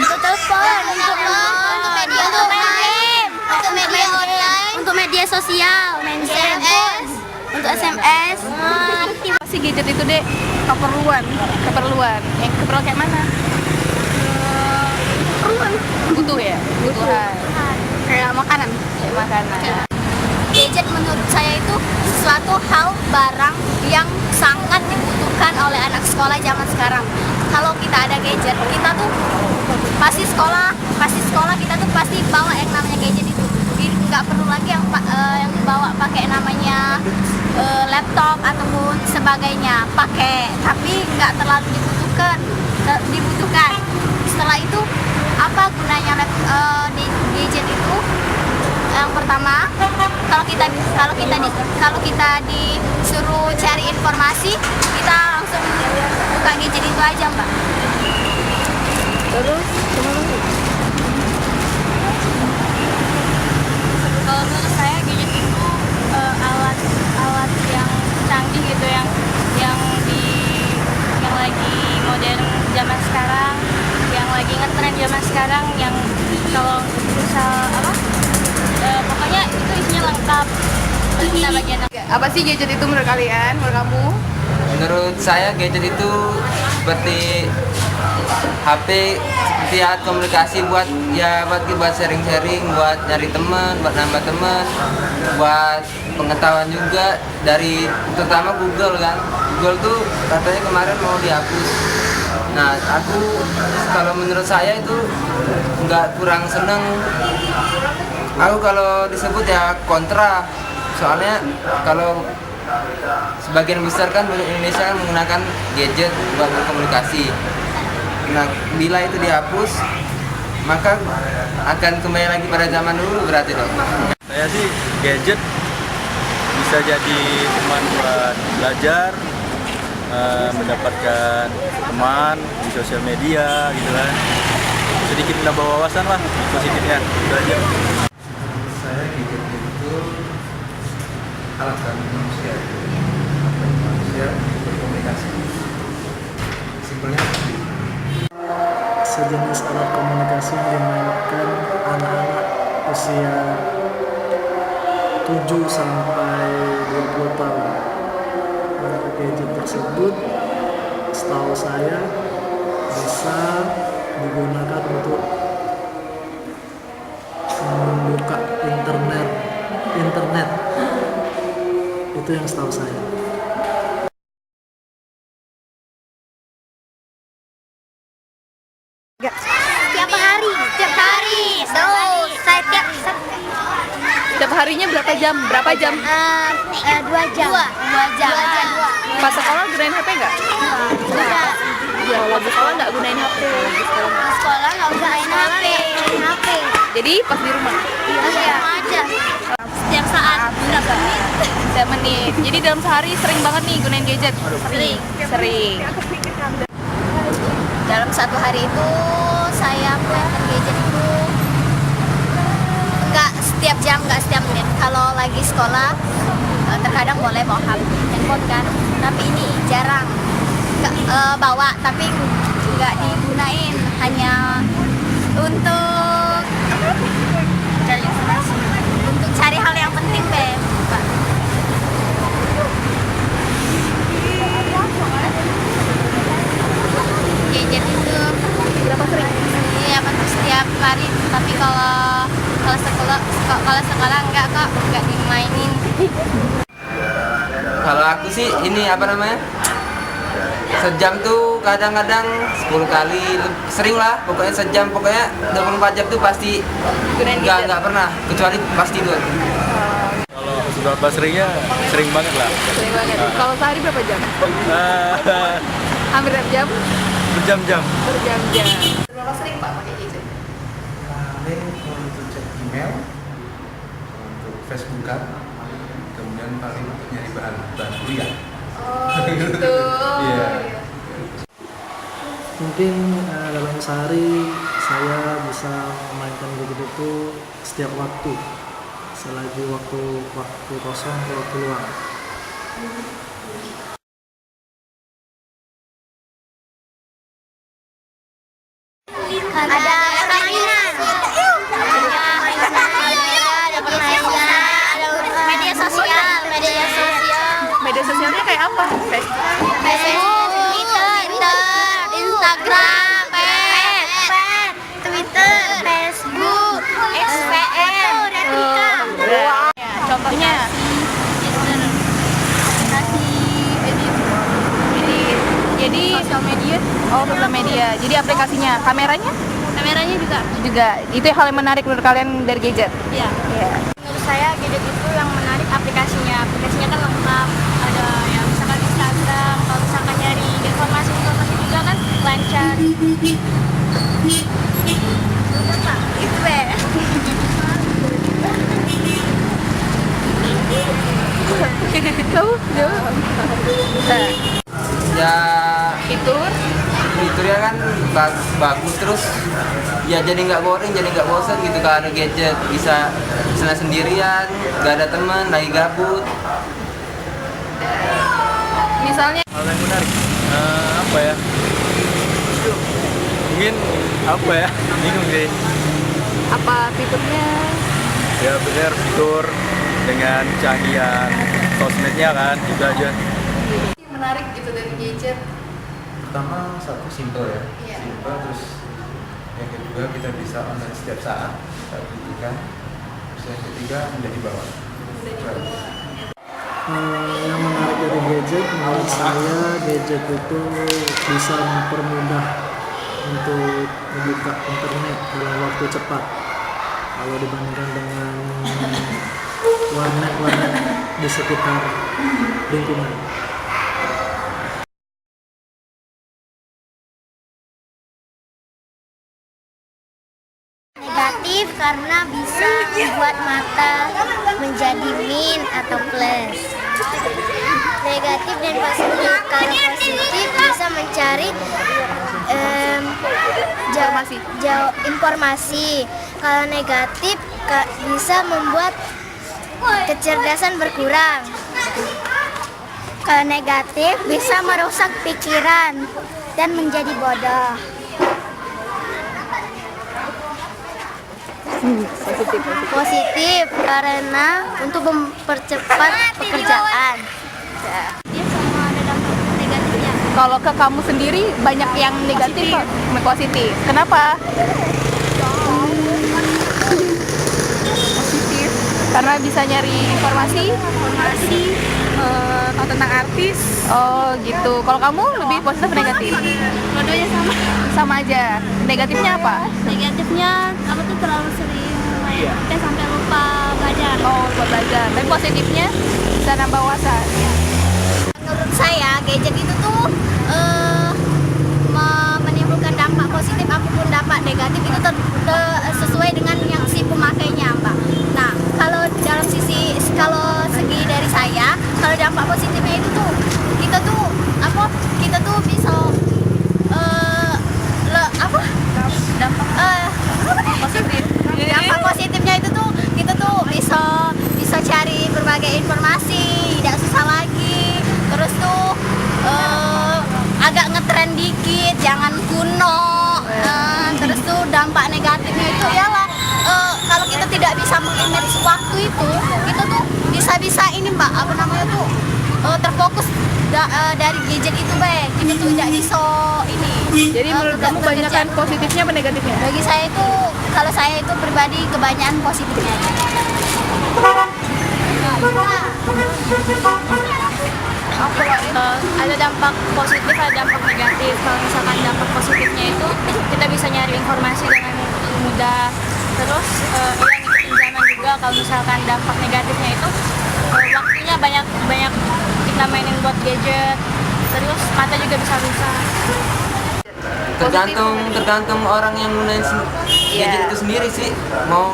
Untuk telepon, untuk media online, untuk media online, untuk media sosial, main SMS, untuk SMS. Apa sih gadget itu, Dek? Keperluan. Yang keperluan kayak mana? Keperluan. Butuh ya? Kebutuhan. Kayak makanan. Kayak makanan. Gadget menurut saya itu suatu hal barang yang sangat dibutuhkan oleh anak sekolah zaman sekarang. Kalau kita ada gadget, kita tuh pasti sekolah kita tuh pasti bawa yang namanya gadget itu. Nggak perlu lagi yang dibawa pakai namanya laptop ataupun sebagainya, tapi nggak terlalu dibutuhkan. Setelah itu apa gunanya di gadget itu? Yang pertama, kalau kita disuruh cari informasi, kita langsung buka gadget itu aja, Mbak. Terus, kemana lagi? Kalau menurut saya gadget itu alat yang canggih gitu, yang lagi modern zaman sekarang, yang lagi ngetren zaman sekarang, yang kalau misal pokoknya itu isinya lengkap. Kita bagian Apa sih gadget itu menurut kalian? Menurut kamu? Menurut saya gadget itu seperti HP, seperti alat komunikasi buat sharing-sharing, buat nyari teman, buat nambah teman, buat pengetahuan juga dari terutama Google kan. Google tuh katanya kemarin mau dihapus. Nah, kalau menurut saya itu kurang seneng. Aku kalau disebut ya kontra. Soalnya kalau sebagian besar kan Indonesia kan menggunakan gadget buat berkomunikasi. Nah, bila itu dihapus, maka akan kembali lagi pada zaman dulu berarti dong. Saya sih gadget bisa jadi teman buat belajar, mendapatkan teman di sosial media gitu kan. Sedikit menambah wawasan lah positifnya, itu aja. Saya gadget itu alat bantu manusia berkomunikasi. Simpelnya sejenis alat komunikasi yang dimainkan anak-anak usia 7 sampai 20 tahun. Gadget tersebut setahu saya bisa digunakan untuk membuka internet itu yang setahu saya. Setiap hari. Setiap harinya berapa jam? 2 jam. 2 jam. Pas sekolah gunain HP nggak? Enggak. Kalau di sekolah nggak gunain HP. Di sekolah nggak gunain HP. Jadi pas di rumah? Iya aja. Setiap saat berapa menit? 3 menit. Jadi dalam sehari sering banget nih gunain gadget? Sering. Dalam satu hari itu saya menggunakan gadget itu nggak setiap jam, nggak setiap menit. Kalau lagi sekolah terkadang boleh bawa handphone kan, tapi ini jarang bawa, tapi nggak digunain, hanya untuk cari informasi, untuk cari hal yang penting deh, Pak. Gadget itu Berapa sering? iya setiap hari, tapi kalau sekolah enggak kok, enggak dimainin. Kalau aku sih ini sejam tuh kadang-kadang 10 kali, sering lah, pokoknya sejam, pokoknya 24 jam tuh pasti nggak pernah, kecuali pas tidur. Kalau seberapa seringnya, sering banget lah. Sering banget. Kalau sehari berapa jam? Hampir 6 jam? Berjam-jam. Berjam-jam. Berapa sering Pak pakai gadget? paling untuk cek email, untuk Facebookan, kemudian paling untuk nyari bahan kuliah. Oh gitu. Iya. Mungkin dalam sehari saya bisa memainkan gadget itu setiap waktu, selagi waktu kosong atau waktu luang. ada permainan, ada media sosial. Media sosialnya kayak apa? Facebook, Twitter, Instagram, Twitter, Facebook, SPM, Contohnya jadi sosial media. Oh, sosial media. Jadi aplikasinya, kameranya juga. Itu hal yang menarik menurut kalian dari gadget. Iya. Iya. Menurut saya gadget itu yang menarik aplikasinya kan lengkap, ada yang misalkan Instagram, kalau misalkan nyari informasi juga kan lancar. itu be. Kamu jawab. Ya Fitur ya kan bagus, terus ya jadi nggak boring, jadi nggak bosan gitu kalau ada gadget, bisa senang sendirian, nggak ada teman, lagi gabut. misalnya Hal yang menarik, apa ya? Mungkin apa ya? Bingung deh. apa fiturnya? Ya benar, fitur dengan canggihan sosmednya kan, itu aja. Menarik gitu dari gadget. Pertama, satu simple ya, Iya. simple. Terus yang kedua, kita bisa online setiap saat saat butuhkan. Terus yang ketiga, mudah dibawa. Yang menarik dari gadget, menurut saya gadget itu bisa mempermudah untuk membuka internet dalam waktu cepat. Kalau dibandingkan dengan warnet-warnet di sekitar lingkungan. Negatif karena bisa membuat mata menjadi min atau plus. Negatif dan positif. Kalau positif bisa mencari informasi. Kalau negatif bisa membuat kecerdasan berkurang. Kalau negatif bisa merusak pikiran dan menjadi bodoh. Positif karena untuk mempercepat pekerjaan. Dia sama ada dampak negatifnya. Kalau ke kamu sendiri banyak yang negatif, positif. Kenapa? Positif. Karena bisa nyari informasi, tahu tentang artis. Oh gitu. Kalau kamu lebih positif atau negatif? Dua-duanya sama. Sama aja. Negatifnya apa? Negatifnya aku tuh terlalu sering main sampai lupa belajar. Oh, buat belajar. Tapi positifnya bisa nambah wawasan. Menurut saya gadget itu tuh menimbulkan dampak positif apapun dampak negatif itu sesuai dengan yang si pemakainya, Mbak. Nah, kalau dalam segi dari saya, kalau dampak positifnya itu tuh kita tuh bisa Positif. dampak positifnya itu tuh kita tuh bisa cari berbagai informasi, tidak susah lagi. Terus tuh agak ngetren dikit, jangan kuno. Terus tuh dampak negatifnya itu ialah kalau kita tidak bisa manage waktu itu, kita tuh bisa ini Mbak, apa namanya tuh terfokus dari gadget itu baik. Kita tuh tidak bisa ini. Jadi menurut kamu kebanyakan positifnya apa negatifnya? Bagi saya itu, kalau saya itu pribadi kebanyakan positifnya. Ada dampak positif, ada dampak negatif. Kalau misalkan dampak positifnya itu kita bisa nyari informasi dengan mudah. Terus ngikutin zaman juga. Kalau misalkan dampak negatifnya itu waktunya banyak kita mainin buat gadget. Terus mata juga bisa rusak. Tergantung orang yang gunain gadget itu sendiri sih, mau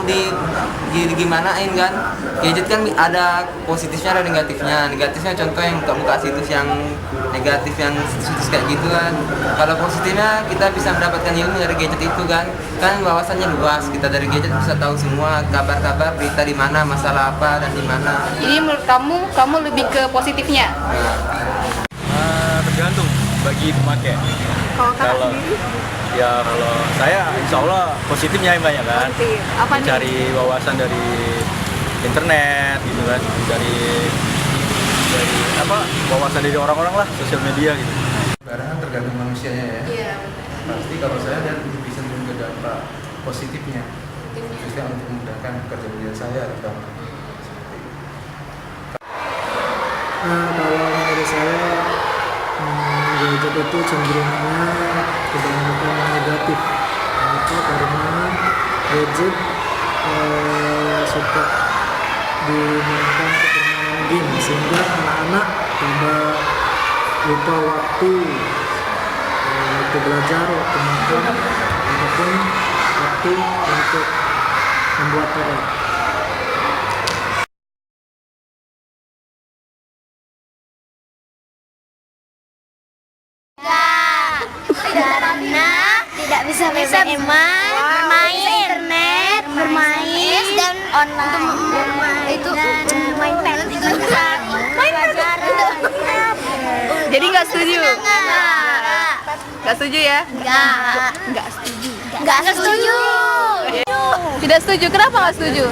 gimanain kan. Gadget kan ada positifnya, ada negatifnya. Negatifnya contoh yang buka situs yang negatif, yang situs kayak gitu kan. Kalau positifnya kita bisa mendapatkan ilmu dari gadget itu kan wawasannya luas. Kita dari gadget bisa tahu semua kabar-kabar, berita di mana, masalah apa dan di mana. Jadi menurut kamu lebih ke positifnya? Tergantung bagi pemakai. Kalau kakak Kalau sendiri? Ya kalau saya insya Allah positifnya yang banyak kan. Positif. Apa nih? Cari wawasan dari internet gitu kan, dari apa wawasan dari orang-orang lah, sosial media gitu. Barang tergantung manusianya ya. Iya. Pasti kalau saya lihat bisa juga dampak positifnya, khususnya untuk memudahkan pekerjaan saya terutama. Nah, kalau menurut saya gadget itu cenderungnya kebanyakan yang negatif. Kenapa? Karena gadget suka digunakan untuk permainan game, sehingga anak-anak pada lupa waktu belajar, waktu makan, ataupun waktu untuk membuat PR. Karena tidak bisa BBM-an, bermain internet, bermain dan online itu main internet itu bisa pelajaran. Jadi nggak setuju? Nggak setuju ya? Nggak setuju. Nggak setuju. Tidak setuju. Kenapa nggak setuju?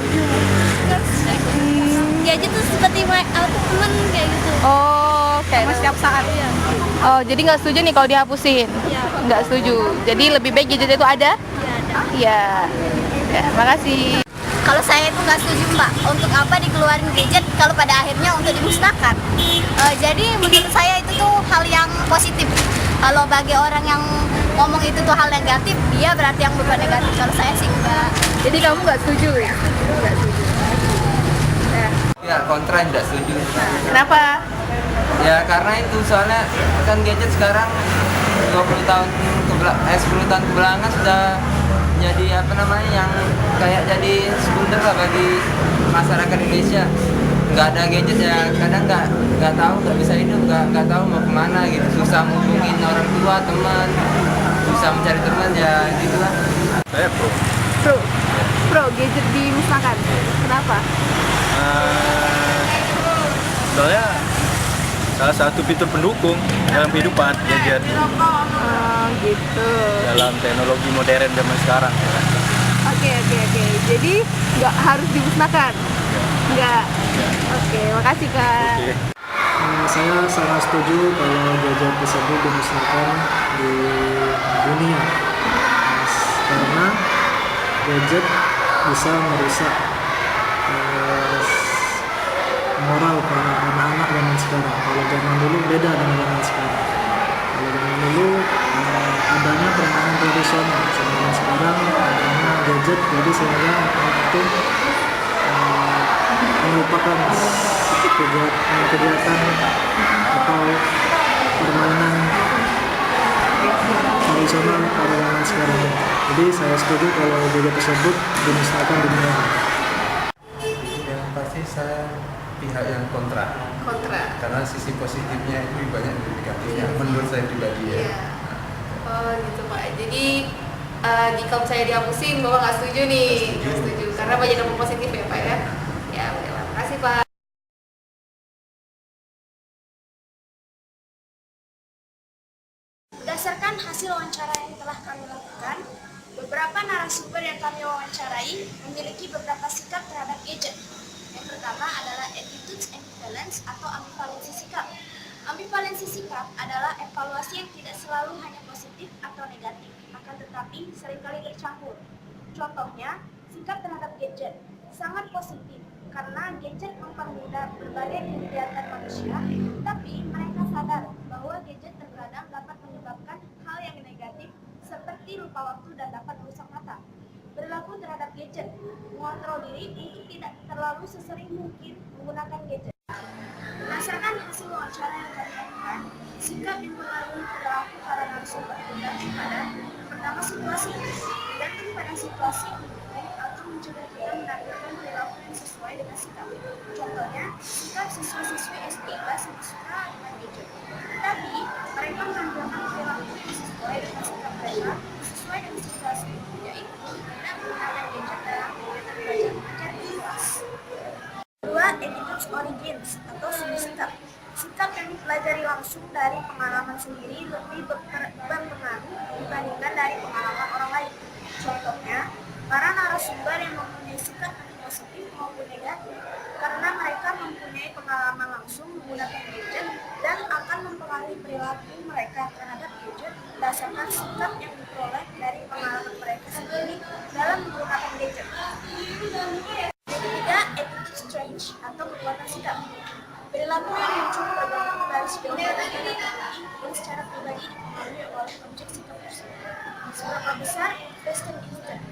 Gadget tuh seperti temen kayak gitu. Oh, kayak setiap saat. Oh, jadi nggak setuju nih kalau dihapusin? Nggak setuju. Jadi lebih baik gadget itu ada? Iya. Ya, makasih. Kalau saya itu nggak setuju Mbak, untuk apa dikeluarin gadget kalau pada akhirnya untuk dimusnahkan. Jadi menurut saya itu tuh hal yang positif. Kalau bagi orang yang ngomong itu tuh hal negatif, dia berarti yang berbuat negatif. Kalau saya sih enggak. Jadi kamu nggak setuju? Nggak setuju. Ya kontra, tidak setuju. Kenapa? Ya karena itu soalnya kan gadget sekarang 10 tahun kebelakangan sudah jadi apa namanya yang kayak jadi sekunder lah bagi masyarakat Indonesia. Nggak ada gadget ya kadang nggak tahu, nggak bisa hidup, nggak tahu mau kemana gitu, susah hubungin orang tua, teman, susah mencari teman ya gitulah. Saya Pro gadget dimusnahkan. Kenapa? Soalnya salah satu fitur pendukung dalam kehidupan gadget Oh, gitu. dalam teknologi modern zaman sekarang ya kan. Oke. Jadi nggak harus dimusnahkan? Nggak. Oke, makasih Kak. Oke. Saya sangat setuju kalau gadget tersebut dimusnahkan di dunia, karena gadget bisa merusak moral para anak-anak zaman sekarang. Kalau zaman dulu beda dengan zaman sekarang. Kalau zaman dulu adanya permainan tradisional, zaman sekarang adanya gadget, jadi sehingga anak itu melupakan kegiatan atau permainan tradisional pada zaman sekarang. Jadi saya setuju kalau gadget tersebut dimusnahkan di dunia. Yang pasti saya pihak yang kontra, karena sisi positifnya itu lebih banyak dari negatifnya menurut saya pribadi ya. Oh gitu Pak. Jadi jika saya dihapusin, Bapak nggak setuju nih? Nggak setuju. Karena banyak dampak positif ya Pak ya? Ya, baiklah. Terima kasih Pak. Berdasarkan hasil wawancara yang telah kami lakukan, beberapa narasumber yang kami wawancarai memiliki beberapa sikap terhadap gadget. Yang pertama adalah attitude ambivalence atau ambivalensi sikap. Ambivalensi sikap adalah evaluasi yang tidak selalu hanya positif atau negatif, akan tetapi seringkali bercampur. Contohnya, sikap terhadap gadget sangat positif karena gadget mempermudah berbagai kegiatan manusia, tapi mereka sadar bahwa gadget terkadang dapat menyebabkan hal yang negatif seperti lupa waktu dan dapat merusak mata. Berlaku terhadap gadget, mengontrol diri untuk tidak terlalu sesering mungkin menggunakan gadget. Berdasarkan hasil wawancara yang kami lakukan, sikap yang mengalami perilaku para narasumber tergantung pada pertama situasi, tergantung pada situasi atau mencegah kita menampilkan perilaku yang sesuai dengan sikap. Contohnya, sikap siswa-siswi SD kelas yang suka dengan gadget. Tetapi, mereka menampilkan perilaku yang sesuai dengan sikap mereka, sesuai dengan situasi, yaitu tidak menggunakan gadget dalam kegiatan belajar mengajar di kelas. Kedua, attitude origins atau sumber sikap. Sikap yang dipelajari langsung langsung dari pengalaman sendiri lebih berpengaruh dibandingkan dari pengalaman orang lain. Contohnya, para narasumber yang mempunyai sikap positif maupun negatif karena mereka mempunyai pengalaman langsung menggunakan gadget dan akan mempengaruhi perilaku mereka terhadap gadget berdasarkan sikap yang diperoleh dari pengalaman mereka sendiri dalam menggunakan gadget. Yang ketiga, attitude change atau perubahan sikap. Perilaku yang muncul tergantung dari sudut pandang teknologi dan secara pribadi dipengaruhi oleh objek sikap tersebut. Seberapa besar vested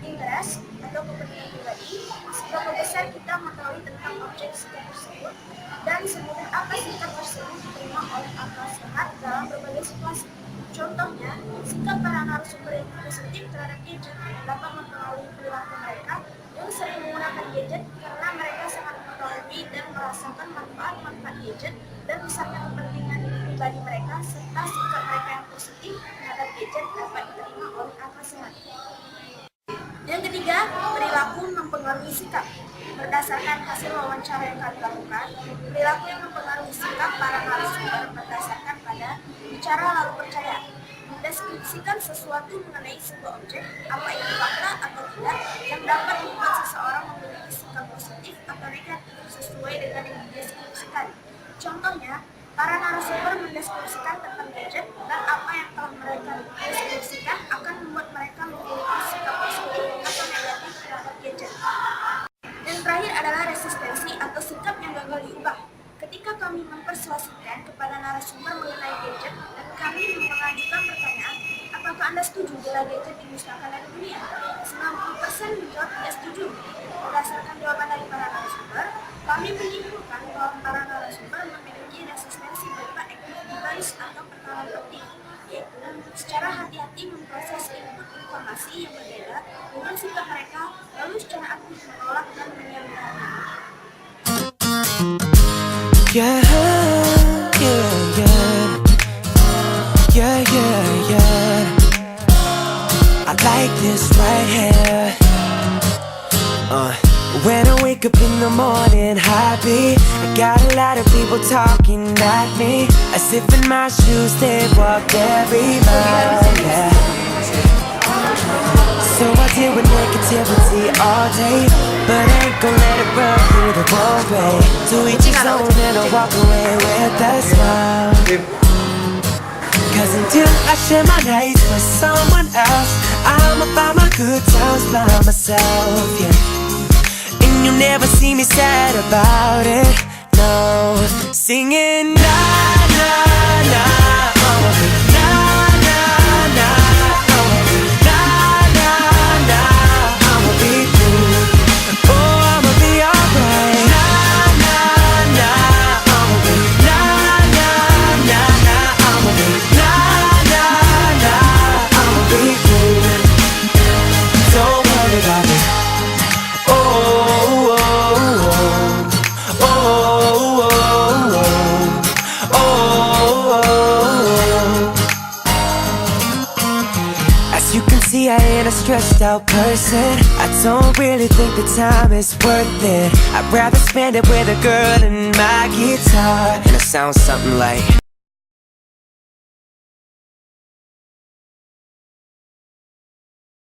interest atau kepentingan pribadi, seberapa besar kita mengetahui tentang objek sikap tersebut, dan semudah apa sikap tersebut diterima oleh akal sehat dalam berbagai situasi. Contohnya, sikap para narasumber yang positif terhadap gadget dapat mempengaruhi perilaku mereka yang sering menggunakan gadget karena mereka sangat mengetahui dan merasakan manfaat-manfaat gadget dan besarnya kepentingan pribadi mereka serta sikap mereka yang positif terhadap gadget dapat diterima oleh akal sehat. Yang ketiga, perilaku mempengaruhi sikap. Berdasarkan hasil wawancara yang kami lakukan, perilaku yang mempengaruhi sikap para narasumber berdasarkan pada bicara lalu percaya, mendeskripsikan sesuatu mengenai sebuah objek, apa itu fakta atau tidak, yang dapat membuat seseorang memiliki sikap positif atau negatif sesuai dengan yang dideskripsikan. Contohnya, para narasumber mendeskripsikan tentang gadget dan apa yang telah mereka deskripsikan akan membuat mereka memiliki sikap positif atau negatif terhadap gadget. Dan terakhir adalah resistensi atau sikap yang gagal diubah. Ketika kami mempersuasikan kepada narasumber mengenai gadget dan kami mengajukan pertanyaan, apakah Anda setuju bila gadget dimusnahkan dari dunia? 90% menjawab tidak setuju. Berdasarkan jawaban dari para narasumber, kami menyimpulkan bahwa para narasumber memiliki resistensi berupa active device atau pertahanan aktif, yaitu secara hati-hati memproses input informasi yang berbeda dengan sikap mereka, lalu secara aktif menolak dan menyambutnya. Yeah, yeah, yeah. Yeah, yeah, yeah. I like this right here. When I wake up in the morning happy, I got a lot of people talking at me, as if in my shoes they walk every mile, yeah. So I deal with negativity all day, but I ain't gon' let it run through the wrong way. To each his own and I walk away with a smile. Cause until I share my nights with someone else, I'ma find my good times by myself, yeah. And you'll never see me sad about it, no. Singing na na na, oh, na na na, oh, na na na, I'ma be through, oh, I'ma be alright. Na na na, I'ma be na na na na, I'ma be na na na, I'ma be through. Don't worry about it. As you can see, I ain't a stressed out person. I don't really think the time is worth it. I'd rather spend it with a girl and my guitar, and it sounds something like